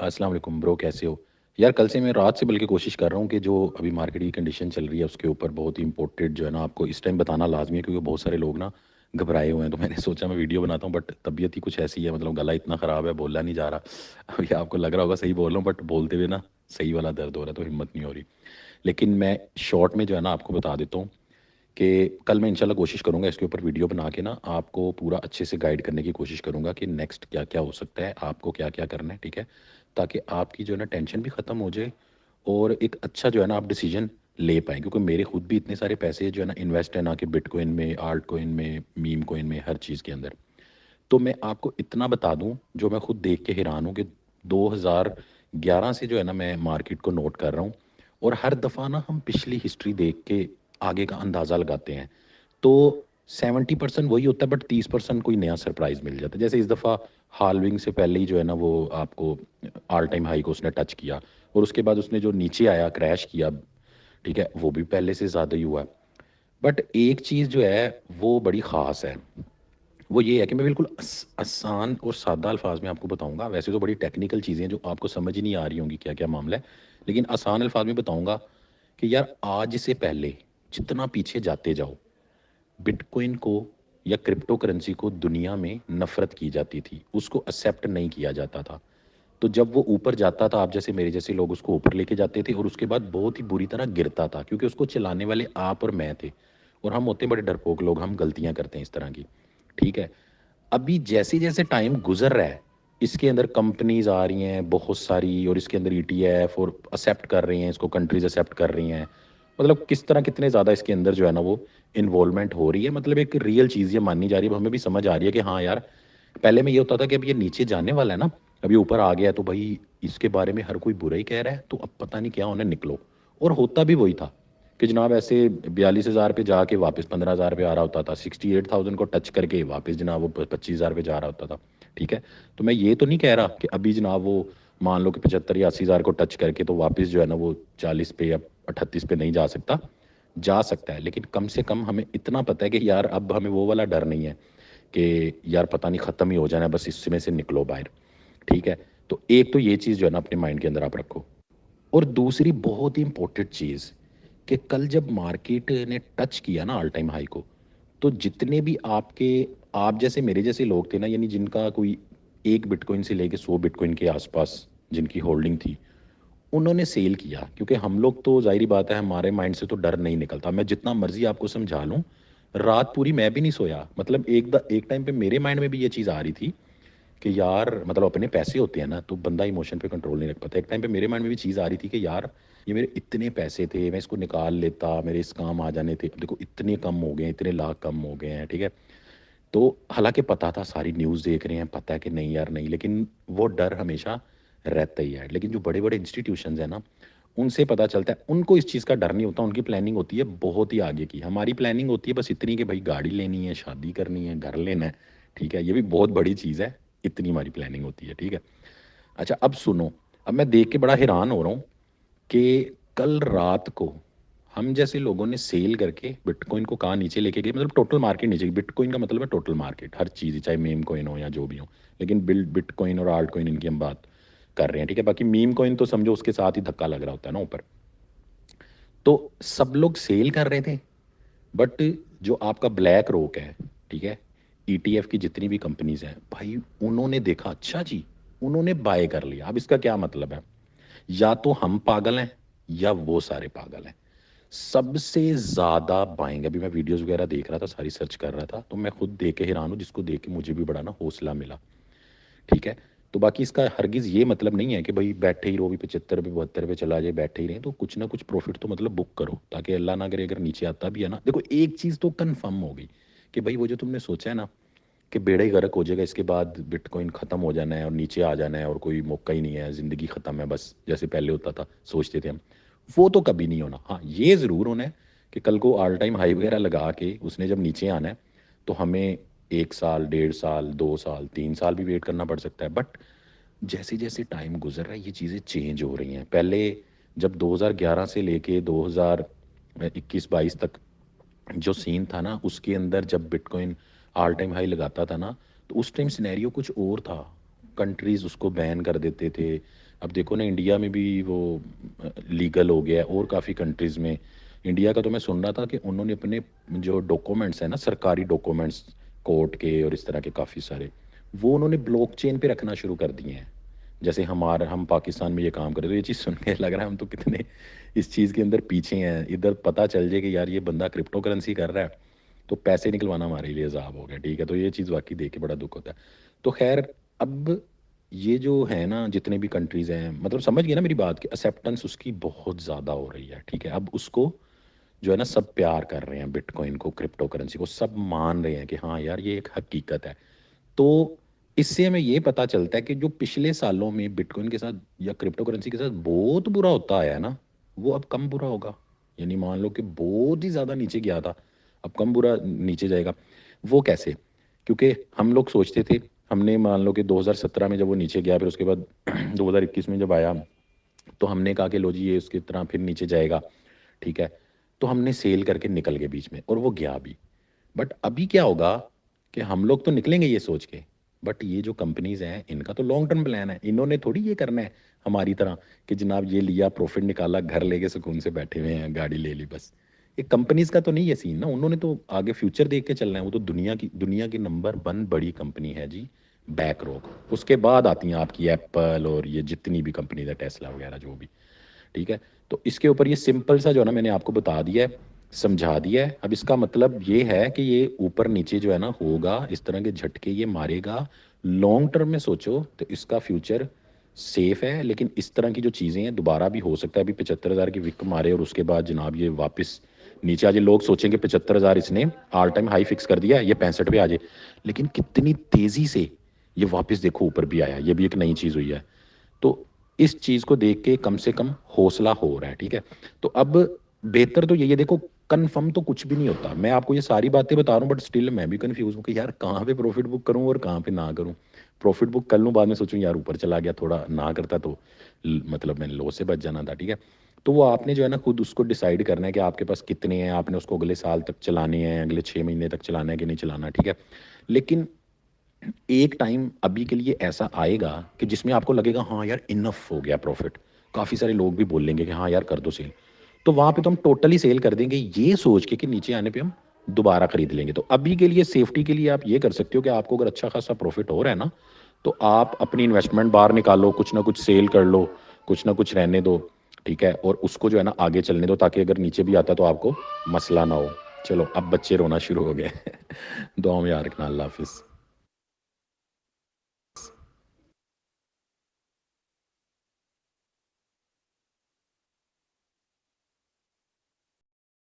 अस्सलाम वालेकुम ब्रो, कैसे हो? यार कल से मैं रात से बल्कि कोशिश कर रहा हूँ कि जो अभी मार्केट की कंडीशन चल रही है उसके ऊपर बहुत ही इम्पोर्टेंट जो है ना आपको इस टाइम बताना लाजमी है, क्योंकि बहुत सारे लोग ना घबराए हुए हैं। तो मैंने सोचा मैं वीडियो बनाता हूँ, बट तबीयत ही कुछ ऐसी है, मतलब गला इतना ख़राब है, बोला नहीं जा रहा। अभी आपको लग रहा होगा सही बोल रहा हूँ, बट बोलते हुए ना सही वाला दर्द हो रहा है, तो हिम्मत नहीं हो रही। लेकिन मैं शॉर्ट में जो है ना आपको बता देता हूँ कि कल मैं इंशाल्लाह कोशिश करूँगा इसके ऊपर वीडियो बना के ना आपको पूरा अच्छे से गाइड करने की कोशिश करूँगा कि नेक्स्ट क्या क्या हो सकता है, आपको क्या क्या करना है, ठीक है? ताकि आपकी जो है ना टेंशन भी ख़त्म हो जाए और एक अच्छा जो है ना आप डिसीजन ले पाएँ, क्योंकि मेरे खुद भी इतने सारे पैसे जो है ना इन्वेस्ट है ना कि बिटकॉइन में, आल्ट कॉइन में, मीम कॉइन में, हर चीज़ के अंदर। तो मैं आपको इतना बता दूं जो मैं खुद देख के हैरान हूँ कि 2011 से जो है ना मैं मार्केट को नोट कर रहा हूँ, और हर दफ़ा ना हम पिछली हिस्ट्री देख के आगे का अंदाज़ा लगाते हैं। तो 70% वही होता है, बट 30% कोई नया सरप्राइज मिल जाता है। जैसे इस दफ़ा हाल्विंग से पहले ही जो है ना वो आपको ऑल टाइम हाई को उसने टच किया, और उसके बाद उसने जो नीचे आया क्रैश किया, ठीक है, वो भी पहले से ज़्यादा ही हुआ। बट एक चीज़ जो है वो बड़ी ख़ास है, वो ये है कि मैं बिल्कुल आसान और सादा अल्फाज में आपको बताऊंगा। वैसे तो बड़ी टेक्निकल चीज़ें हैं जो आपको समझ ही नहीं आ रही होंगी क्या क्या मामला है, लेकिन आसान अल्फाज में बताऊंगा कि यार आज से पहले जितना पीछे जाते जाओ, बिटकॉइन को या क्रिप्टो करेंसी को दुनिया में नफरत की जाती थी, उसको एक्सेप्ट नहीं किया जाता था। तो जब वो ऊपर जाता था, आप जैसे मेरे जैसे लोग उसको ऊपर लेके जाते थे, और उसके बाद बहुत ही बुरी तरह गिरता था, क्योंकि उसको चलाने वाले आप और मैं थे, और हम होते हैं बड़े डरपोक लोग, हम गलतियां करते हैं इस तरह की, ठीक है? अभी जैसे जैसे टाइम गुजर रहा है, इसके अंदर कंपनीज आ रही हैं बहुत सारी, और इसके अंदर ईटीएफ और एक्सेप्ट कर रही हैं, इसको कंट्रीज एक्सेप्ट कर रही हैं। मतलब किस तरह कितने ज़्यादा इसके अंदर जो है ना वो इन्वॉल्वमेंट हो रही है, मतलब एक रियल चीज़ ये माननी जा रही है। अब हमें भी समझ आ रही है कि हाँ यार, पहले में ये होता था कि अब ये नीचे जाने वाला है ना, अभी ऊपर आ गया है, तो भाई इसके बारे में हर कोई बुरा ही कह रहा है, तो अब पता नहीं क्या होने निकलो। और होता भी वही था कि जनाब ऐसे 42,000 पे जाके वापस 15,000 पे आ रहा होता था, 68,000 को टच करके वापस जनाब वो 25,000 पे जा रहा होता था, ठीक है? तो मैं ये तो नहीं कह रहा कि अभी जनाब वो मान लो कि 75 या 80,000 को टच करके तो वापस जो है ना वो 40 पे या 38 पे नहीं जा सकता, जा सकता है, लेकिन कम से कम हमें इतना पता है कि यार अब हमें वो वाला डर नहीं है कि यार पता नहीं ख़त्म ही हो जाना है, बस इसमें से निकलो बाहर, ठीक है? तो एक तो ये चीज़ जो है ना अपने माइंड के अंदर आप रखो। और दूसरी बहुत ही इंपॉर्टेंट चीज़ कि कल जब मार्केट ने टच किया ना ऑल टाइम हाई को, तो जितने भी आपके आप जैसे मेरे जैसे लोग थे ना, यानी जिनका कोई एक बिटकॉइन से लेके 100 बिटकॉइन के आसपास जिनकी होल्डिंग थी, उन्होंने सेल किया। क्योंकि हम लोग तो जाहिर बात है हमारे माइंड से तो डर नहीं निकलता, मैं जितना मर्जी आपको समझा लूँ, रात पूरी मैं भी नहीं सोया। मतलब एक टाइम पे मेरे माइंड में भी ये चीज़ आ रही थी कि यार मतलब अपने पैसे होते हैं ना तो बंदा इमोशन पे कंट्रोल नहीं रख पाता। एक टाइम पे मेरे माइंड में भी चीज़ आ रही थी कि यार ये मेरे इतने पैसे थे, मैं इसको निकाल लेता, मेरे इस काम आ जाने थे, अब देखो इतने कम हो गए हैं, इतने लाख कम हो गए हैं, ठीक है? तो हालांकि पता था, सारी न्यूज़ देख रहे हैं, पता है कि नहीं यार नहीं, लेकिन वो डर हमेशा रहता ही है। लेकिन जो बड़े बड़े इंस्टीट्यूशंस हैं ना, उनसे पता चलता है उनको इस चीज़ का डर नहीं होता, उनकी प्लानिंग होती है बहुत ही आगे की। हमारी प्लानिंग होती है बस इतनी कि भाई गाड़ी लेनी है, शादी करनी है, घर लेना है, ठीक है? ये भी बहुत बड़ी चीज़ है, इतनी हमारी प्लानिंग होती है, ठीक है? अच्छा अब सुनो, अब मैं देख के बड़ा हैरान हो रहा हूँ कि कल रात को हम जैसे लोगों ने सेल करके बिटकॉइन को कहाँ नीचे लेके गए, मतलब टोटल मार्केट नीचे गई। बिटकॉइन का मतलब है टोटल मार्केट, हर चीज़, चाहे मीम कॉइन हो या जो भी हो, लेकिन बिटकॉइन और आल्ट कॉइन इनकी हम बात कर रहे हैं, ठीक है? बाकी मीम कॉइन तो समझो उसके साथ ही धक्का लग रहा होता है ना ऊपर। तो सब लोग सेल कर रहे थे, बट जो आपका ब्लैक रोक है, ठीक है, ईटीएफ की जितनी भी कंपनीज हैं भाई, उन्होंने देखा अच्छा जी, उन्होंने बाय कर लिया। अब इसका क्या मतलब है? या तो हम पागल हैं या वो सारे पागल हैं। सबसे ज्यादा बाइंग, अभी मैं वीडियोस वगैरह देख रहा था, सारी सर्च कर रहा था, तो मैं खुद देख के हैरान हूँ, जिसको देख के मुझे भी बड़ा ना हौसला मिला, ठीक है? तो बाकी इसका हरगिज़ ये मतलब नहीं है कि भाई बैठे ही रहो, भी 75 पे 72 पे चला जाए, बैठे ही रहें। तो कुछ ना कुछ प्रॉफिट तो मतलब बुक करो, ताकि अल्लाह ना करे अगर नीचे आता भी है ना, देखो एक चीज़ तो कंफर्म हो गई कि भाई वो जो तुमने सोचा है ना कि बेड़ा ही गर्क हो जाएगा, इसके बाद बिटकॉइन ख़त्म हो जाना है और नीचे आ जाना है और कोई मौका ही नहीं है, ज़िंदगी ख़त्म है बस, जैसे पहले होता था, सोचते थे हम, वो तो कभी नहीं होना। हाँ ये ज़रूर होना है कि कल को ऑल टाइम हाई वगैरह लगा के उसने जब नीचे आना है, तो हमें 1 साल, 1.5 साल, 2 साल, 3 साल भी वेट करना पड़ सकता है। बट जैसे जैसे टाइम गुजर रहा है ये चीज़ें चेंज हो रही हैं। पहले जब 2011 से लेके 2021-22 तक जो सीन था ना, उसके अंदर जब बिटकॉइन ऑल टाइम हाई लगाता था ना, तो उस टाइम सिनेरियो कुछ और था। कंट्रीज़ उसको बैन कर देते थे। अब देखो ना, इंडिया में भी वो लीगल हो गया है और काफ़ी कंट्रीज़ में। इंडिया का तो मैं सुन रहा था कि उन्होंने अपने जो डॉक्यूमेंट्स हैं ना, सरकारी डॉक्यूमेंट्स, कोर्ट के और इस तरह के काफ़ी सारे, वो उन्होंने ब्लॉकचेन पे रखना शुरू कर दिए हैं। जैसे हम पाकिस्तान में ये काम करें, तो ये चीज़ सुन के लग रहा है हम तो कितने इस चीज़ के अंदर पीछे हैं। इधर पता चल जाए कि यार ये बंदा क्रिप्टो करेंसी कर रहा है, तो पैसे निकलवाना हमारे लिए अज़ाब हो गया, ठीक है। तो ये चीज़ वाकई देख के बड़ा दुख होता है। तो खैर, अब ये जो है ना, जितने भी कंट्रीज़ हैं, मतलब समझ गए ना मेरी बात, कि एक्सेप्टेंस उसकी बहुत ज़्यादा हो रही है, ठीक है। अब उसको जो है ना, सब प्यार कर रहे हैं, बिटकॉइन को, क्रिप्टो करेंसी को, सब मान रहे हैं कि हाँ यार ये एक हकीकत है। तो इससे हमें ये पता चलता है कि जो पिछले सालों में बिटकॉइन के साथ या क्रिप्टो करेंसी के साथ बहुत बुरा होता आया है ना, वो अब कम बुरा होगा। यानी मान लो कि बहुत ही ज़्यादा नीचे गया था, अब कम बुरा नीचे जाएगा। वो कैसे? क्योंकि हम लोग सोचते थे, हमने मान लो कि 2017 में जब वो नीचे गया, फिर उसके बाद 2021 में जब आया, तो हमने कहा कि लो जी ये उसकी तरह फिर नीचे जाएगा, ठीक है। तो हमने सेल करके निकल गए बीच में, और वो गया भी। बट अभी क्या होगा कि हम लोग तो निकलेंगे ये सोच के, बट ये जो कंपनीज हैं इनका तो लॉन्ग टर्म प्लान है। इन्होंने थोड़ी ये करना है हमारी तरह कि जनाब ये लिया, प्रॉफिट निकाला, घर लेके सुकून से बैठे हुए हैं, गाड़ी ले ली बस। ये कंपनीज का तो नहीं है सीन ना, उन्होंने तो आगे फ्यूचर देख के चलना है। वो तो दुनिया की नंबर 1 बड़ी कंपनी है जी, बैक रोक। उसके बाद आती हैं आपकी एप्पल और ये जितनी भी कंपनीज है, टेस्ला वगैरह जो भी, ठीक है। तो इसके ऊपर ये सिंपल सा जो है ना, मैंने आपको बता दिया है, समझा दिया है। अब इसका मतलब ये है कि ये ऊपर नीचे जो है ना होगा, इस तरह के झटके ये मारेगा। लॉन्ग टर्म में सोचो तो इसका फ्यूचर सेफ है, लेकिन इस तरह की जो चीज़ें हैं दोबारा भी हो सकता है। अभी 75,000 की विक मारे और उसके बाद जनाब ये वापस नीचे आ जाए। लोग सोचेंगे 75,000 इसने ऑल टाइम हाई फिक्स कर दिया है, ये 65 पे आ जाए, लेकिन कितनी तेज़ी से ये वापस देखो ऊपर भी आया। ये भी एक नई चीज़ हुई है। तो इस चीज़ को देख के कम से कम हौसला हो रहा है, ठीक है। तो अब बेहतर तो यही है, देखो कन्फर्म तो कुछ भी नहीं होता। मैं आपको ये सारी बातें बता रहा हूँ, बट स्टिल मैं भी कंफ्यूज हूँ कि यार कहाँ पे प्रॉफिट बुक करूँ और कहाँ पे ना करूँ। प्रॉफिट बुक कर लूँ, बाद में सोचूं यार ऊपर चला गया, थोड़ा ना करता तो मतलब मैंने लॉस से बच जाना था, ठीक है। तो वो आपने जो है ना खुद उसको डिसाइड करना है कि आपके पास कितने हैं, आपने उसको अगले साल तक चलाने हैं, अगले 6 महीने तक चलाना है कि नहीं चलाना, ठीक है। लेकिन एक टाइम अभी के लिए ऐसा आएगा कि जिसमें आपको लगेगा हाँ यार इनफ हो गया प्रॉफिट। काफ़ी सारे लोग भी बोल लेंगे कि हाँ यार कर दो सेल, तो वहाँ पे तो हम टोटली सेल कर देंगे, ये सोच के कि नीचे आने पे हम दोबारा खरीद लेंगे। तो अभी के लिए सेफ्टी के लिए आप ये कर सकते हो कि आपको अगर अच्छा खासा प्रॉफिट हो रहा है ना, तो आप अपनी इन्वेस्टमेंट बाहर निकालो, कुछ ना कुछ सेल कर लो, कुछ ना कुछ रहने दो, ठीक है। और उसको जो है ना आगे चलने दो, ताकि अगर नीचे भी आता है तो आपको मसला ना हो। चलो अब बच्चे रोना शुरू हो गए। दुआ में याद रखना। अल्लाह हाफिज़।